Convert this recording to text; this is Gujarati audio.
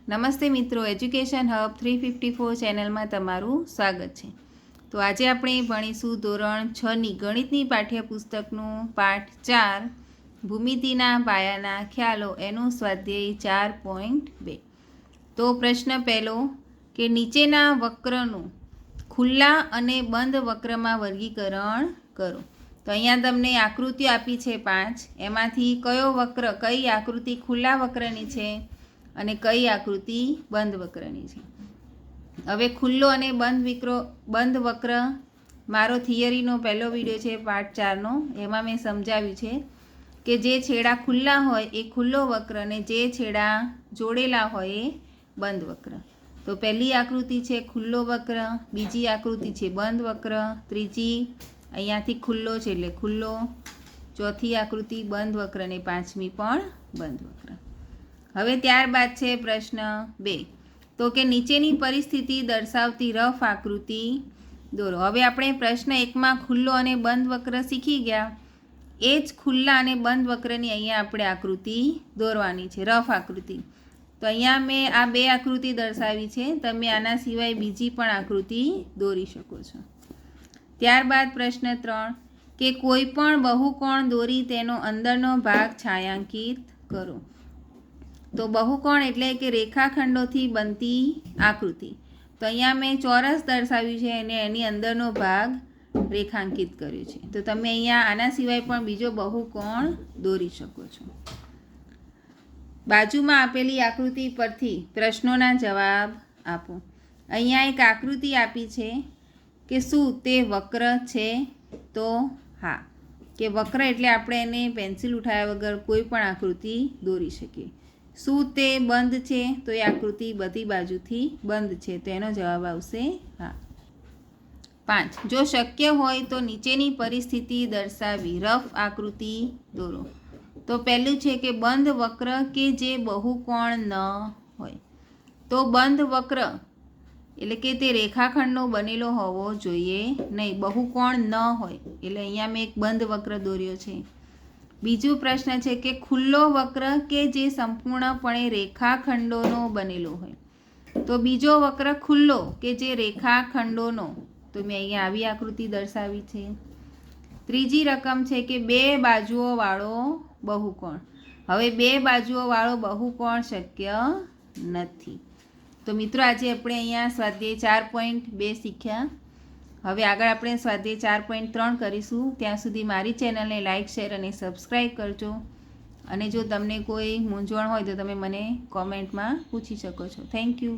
નમસ્તે મિત્રો, એજ્યુકેશન હબ 354 ચેનલમાં તમારું સ્વાગત છે। તો આજે આપણે ભણીશું ધોરણ 6ની ગણિતની પાઠ્યપુસ્તકનું પાઠ 4 ભૂમિતિના પાયાના ખ્યાલો એનું સ્વાધ્યાય 4.2। તો પ્રશ્ન પહેલો કે નીચેના વક્રનું ખુલ્લા અને બંધ વક્રમાં વર્ગીકરણ કરો। તો અહીંયા તમને આકૃતિઓ આપી છે 5, એમાંથી કયો વક્ર કઈ આકૃતિ ખુલ્લા વક્રની છે અને કઈ આકૃતિ બંધ વક્રની છે। હવે ખુલ્લો અને બંધ વક્ર મારો થિયરીનો પહેલો વિડીયો છે પાર્ટ 4નો, એમાં મેં સમજાવ્યું છે કે જે છેડા ખુલ્લા હોય એ ખુલ્લો વક્ર અને જે છેડા જોડેલા હોય એ બંધ વક્ર। તો પહેલી આકૃતિ છે ખુલ્લો વક્ર, બીજી આકૃતિ છે બંધ વક્ર, ત્રીજી અહીંયાથી ખુલ્લો છે એટલે ખુલ્લો, ચોથી આકૃતિ બંધ વક્ર અને પાંચમી પણ બંધ વક્ર। હવે ત્યારબાદ છે પ્રશ્ન 2, તો કે નીચેની પરિસ્થિતિ દર્શાવતી રફ આકૃતિ દોરો। હવે આપણે પ્રશ્ન 1માં ખુલ્લો અને બંધ વક્ર શીખી ગયા, એ જ ખુલ્લા અને બંધ વક્રની અહીંયા આપણે આકૃતિ દોરવાની છે, રફ આકૃતિ। તો અહીંયા મેં આ 2 આકૃતિ દર્શાવી છે, તમે આના સિવાય બીજી પણ આકૃતિ દોરી શકો છો। ત્યારબાદ પ્રશ્ન 3 કે કોઈ પણ બહુકોણ દોરી તેનો અંદરનો ભાગ છાયાંકિત કરો। તો બહુકોણ એટલે કે રેખાખંડોથી બનતી આકૃતિ। તો અહીંયા મેં ચોરસ દર્શાવ્યું છે અને એની અંદરનો ભાગ રેખાંકિત કર્યો છે। તો તમે અહીંયા આના સિવાય પણ બીજો બહુકોણ દોરી શકો છો। બાજુમાં આપેલી આકૃતિ પરથી પ્રશ્નોના જવાબ આપો। અહીંયા એક આકૃતિ આપી છે કે શું તે વક્ર છે? તો હા, કે વક્ર એટલે આપણે એને પેન્સિલ ઉઠાવ્યા વગર કોઈ પણ આકૃતિ દોરી શકીએ। શું તે બંધ છે? તો એ આકૃતિ બધી બાજુથી બંધ છે, તો એનો જવાબ આવશે હા। 5 જો શક્ય હોય તો નીચેની પરિસ્થિતિ દર્શાવી રફ આકૃતિ દોરો। તો પહેલું છે કે બંધ વક્ર કે જે બહુકોણ ન હોય। તો બંધ વક્ર એટલે કે તે રેખાખંડનો બનેલો હોવો જોઈએ નહીં, બહુકોણ ન હોય, એટલે અહીંયા મેં એક બંધ વક્ર દોર્યો છે। બીજું પ્રશ્ન છે કે ખુલ્લો વક્ર કે જે સંપૂર્ણપણે રેખાખંડોનો બનેલો હોય। તો બીજો વક્ર ખુલ્લો કે જે રેખાખંડોનો, તો મેં અહીંયા આવી આકૃતિ દર્શાવી છે। ત્રીજી રકમ છે કે 2 બાજુઓવાળો બહુકોણ। હવે 2 બાજુઓવાળો બહુકોણ શક્ય નથી। તો મિત્રો આજે આપણે અહીંયા સ્વાધ્યાય 4.2 શીખ્યા। હવે આગળ આપણે સ્વાધ્યાય 4.3 કરીશું। ત્યાં સુધી મારી ચેનલને લાઇક, શેર અને સબસ્ક્રાઈબ કરજો। અને જો તમને કોઈ મૂંઝવણ હોય તો તમે મને કોમેન્ટમાં પૂછી શકો છો। Thank you.